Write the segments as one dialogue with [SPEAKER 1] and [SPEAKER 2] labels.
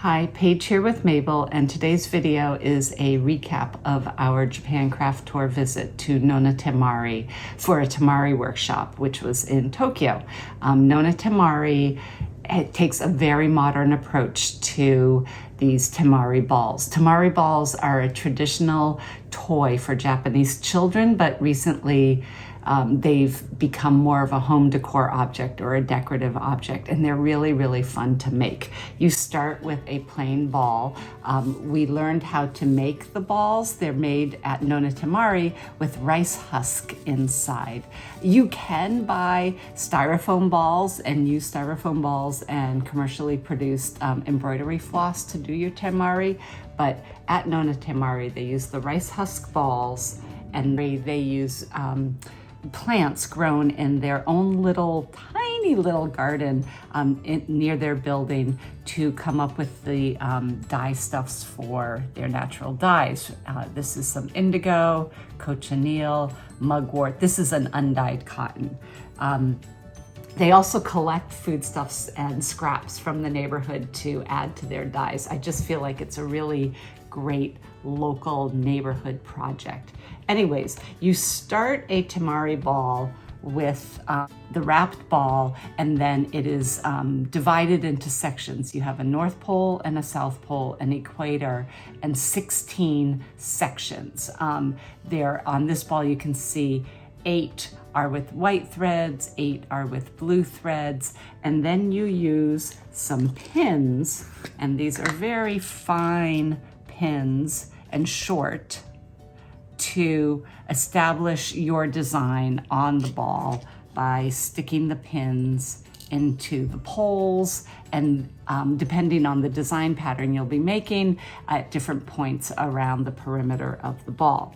[SPEAKER 1] Hi, Paige here with m.a.b.e.l, and today's video is a recap of our Japan craft tour visit to NONA Temari for a Temari workshop, which was in Tokyo. NONA Temari, it takes a very modern approach to these Temari balls. Temari balls are a traditional toy for Japanese children, but recently they've become more of a home decor object or a decorative object, and they're really, really fun to make. You start with a plain ball. We learned how to make the balls. They're made at NONA Temari with rice husk inside. You can buy styrofoam balls and use styrofoam balls and commercially produced embroidery floss to do your Temari, but at NONA Temari they use the rice husk balls, and they use plants grown in their own tiny little garden near their building to come up with the dye stuffs for their natural dyes. This is some indigo, cochineal, mugwort. This is an undyed cotton. They also collect foodstuffs and scraps from the neighborhood to add to their dyes. I just feel like it's a really great local neighborhood project. Anyways, you start a Temari ball with the wrapped ball, and then it is divided into sections. You have a North Pole and a South Pole, an equator, and 16 sections. There on this ball you can see 8 are with white threads, 8 are with blue threads, and then you use some pins, and these are very fine pins and short, to establish your design on the ball by sticking the pins into the poles, and depending on the design pattern you'll be making at different points around the perimeter of the ball.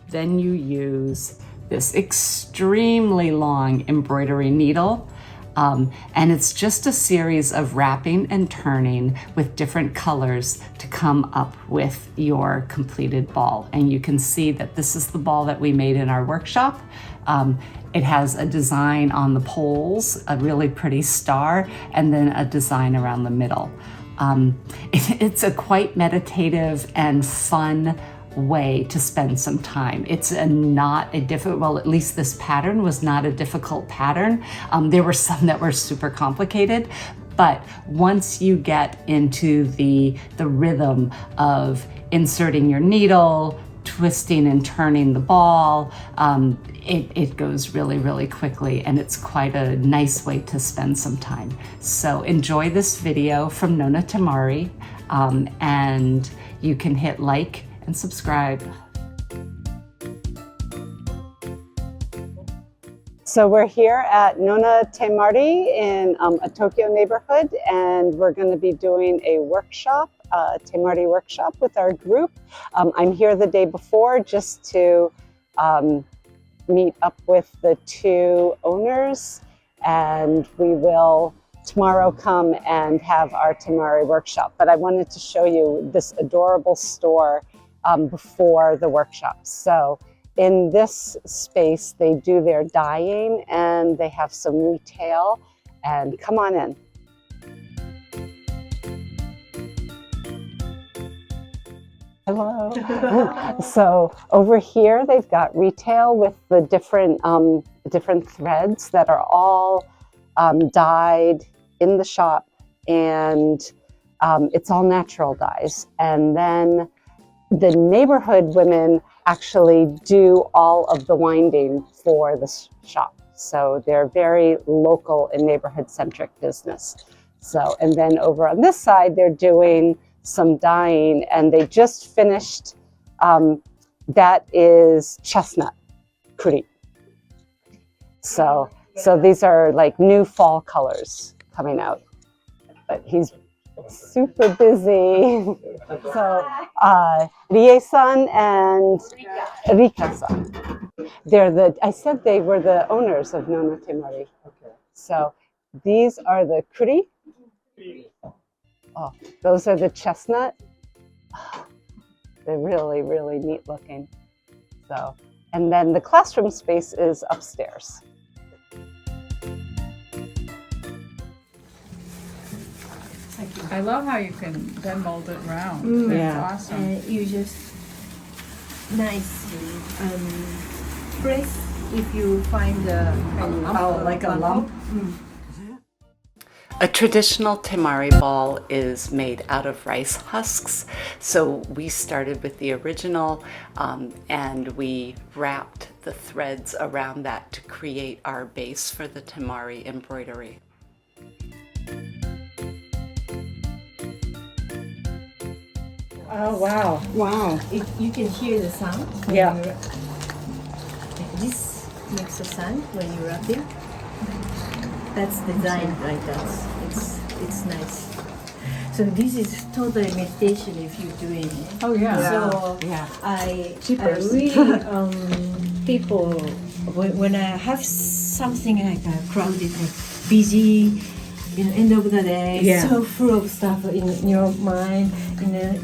[SPEAKER 1] Then you use this extremely long embroidery needle, and it's just a series of wrapping and turning with different colors to come up with your completed ball. And you can see that this is the ball that we made in our workshop. It has a design on the poles, a really pretty star, and then a design around the middle. It's a quite meditative and fun way to spend some time. It's not a difficult, well, at least this pattern was not a difficult pattern. There were some that were super complicated, but once you get into the rhythm of inserting your needle, twisting and turning the ball, it goes really, really quickly, and it's quite a nice way to spend some time. So enjoy this video from NONA Temari, and you can hit like and subscribe.
[SPEAKER 2] So we're here at NONA Temari in a Tokyo neighborhood, and we're going to be doing a workshop, a Temari workshop with our group. I'm here the day before just to meet up with the 2 owners, and we will tomorrow come and have our Temari workshop. But I wanted to show you this adorable store before the workshop. So in this space, they do their dyeing, and they have some retail, and come on in. Hello. So over here, they've got retail with the different threads that are all dyed in the shop, and it's all natural dyes. And then the neighborhood women actually do all of the winding for the shop. So they're very local and neighborhood-centric business. So, and then over on this side, they're doing some dyeing, and they just finished, that is chestnut kuri. So these are like new fall colors coming out, but he's super busy. So Rie-san and Rika-san, I said they were the owners of NONA Temari. Okay. So these are the kuri. Oh, those are the chestnut. They're really, really neat looking. So, and then the classroom space is upstairs.
[SPEAKER 1] It's like
[SPEAKER 3] I love how you can then mold it round.
[SPEAKER 4] Mm.
[SPEAKER 3] That's
[SPEAKER 2] Yeah.
[SPEAKER 3] awesome.
[SPEAKER 4] And you just nicely press if you find a lump.
[SPEAKER 2] Oh, like a lump?
[SPEAKER 4] Mm.
[SPEAKER 1] A traditional temari ball is made out of rice husks. So we started with the original and we wrapped the threads around that to create our base for the temari embroidery.
[SPEAKER 2] Oh, wow. Wow.
[SPEAKER 4] You can hear the sound. When
[SPEAKER 2] Yeah.
[SPEAKER 4] This makes a sound when you rub it. That's designed like that. It's nice. So this is totally meditation if you're doing it.
[SPEAKER 3] Oh yeah.
[SPEAKER 4] So
[SPEAKER 2] Yeah.
[SPEAKER 4] I
[SPEAKER 2] Cheapers.
[SPEAKER 4] really people when I have something like a crowded, like busy, end of the day,
[SPEAKER 2] Yeah.
[SPEAKER 4] so full of stuff in your mind,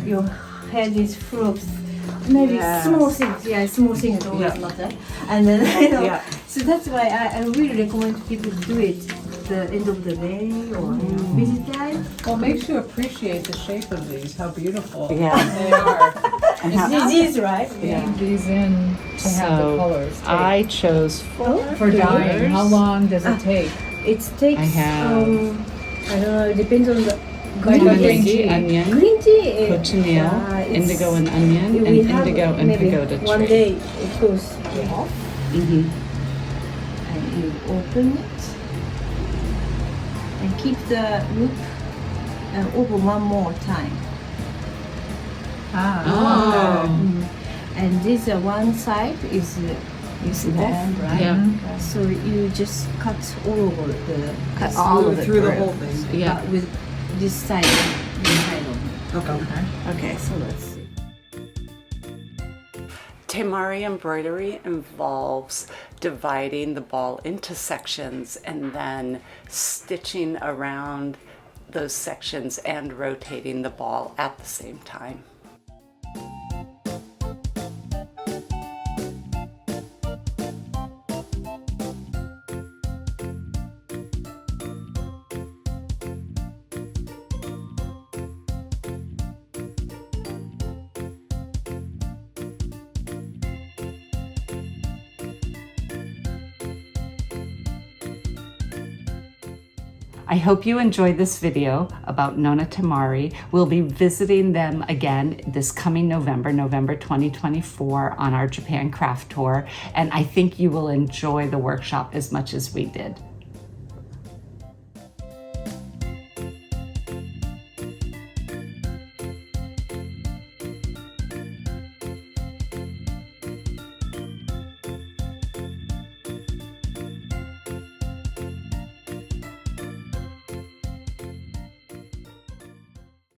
[SPEAKER 4] your head is full of maybe
[SPEAKER 2] Yeah.
[SPEAKER 4] small things. Yeah, small things always
[SPEAKER 2] Yeah.
[SPEAKER 4] matter. And then
[SPEAKER 2] Yeah.
[SPEAKER 4] so that's why I really recommend people to do it the end of the day or busy time.
[SPEAKER 3] Well, it makes you appreciate the shape of these, how beautiful
[SPEAKER 2] Yeah.
[SPEAKER 3] they are.
[SPEAKER 2] And how-
[SPEAKER 4] This is right.
[SPEAKER 3] Leave these in to have the colors.
[SPEAKER 1] I chose
[SPEAKER 3] For dyeing, how long does it take?
[SPEAKER 4] It takes
[SPEAKER 1] I have-
[SPEAKER 4] I don't know, it depends on the
[SPEAKER 3] Vitamin
[SPEAKER 1] Vitamin
[SPEAKER 3] C.
[SPEAKER 1] C, onion,
[SPEAKER 4] green tea.
[SPEAKER 1] cochineal,
[SPEAKER 4] it's-
[SPEAKER 1] indigo and onion, and
[SPEAKER 4] we have
[SPEAKER 1] indigo and
[SPEAKER 4] maybe
[SPEAKER 1] pagoda tree.
[SPEAKER 4] one day it goes off
[SPEAKER 1] Mhm.
[SPEAKER 4] and you open it and keep the loop open one more time.
[SPEAKER 1] Oh.
[SPEAKER 4] And this one side is off, right?
[SPEAKER 1] Yeah.
[SPEAKER 4] So you just cut all over
[SPEAKER 2] Cut all of it
[SPEAKER 5] through the whole thing.
[SPEAKER 1] Yeah.
[SPEAKER 4] with this side of it.
[SPEAKER 5] Okay.
[SPEAKER 2] Okay, so let's see.
[SPEAKER 1] Temari embroidery involves dividing the ball into sections and then stitching around those sections and rotating the ball at the same time. I hope you enjoyed this video about NONA Temari. We'll be visiting them again this coming November 2024 on our Japan craft tour, and I think you will enjoy the workshop as much as we did.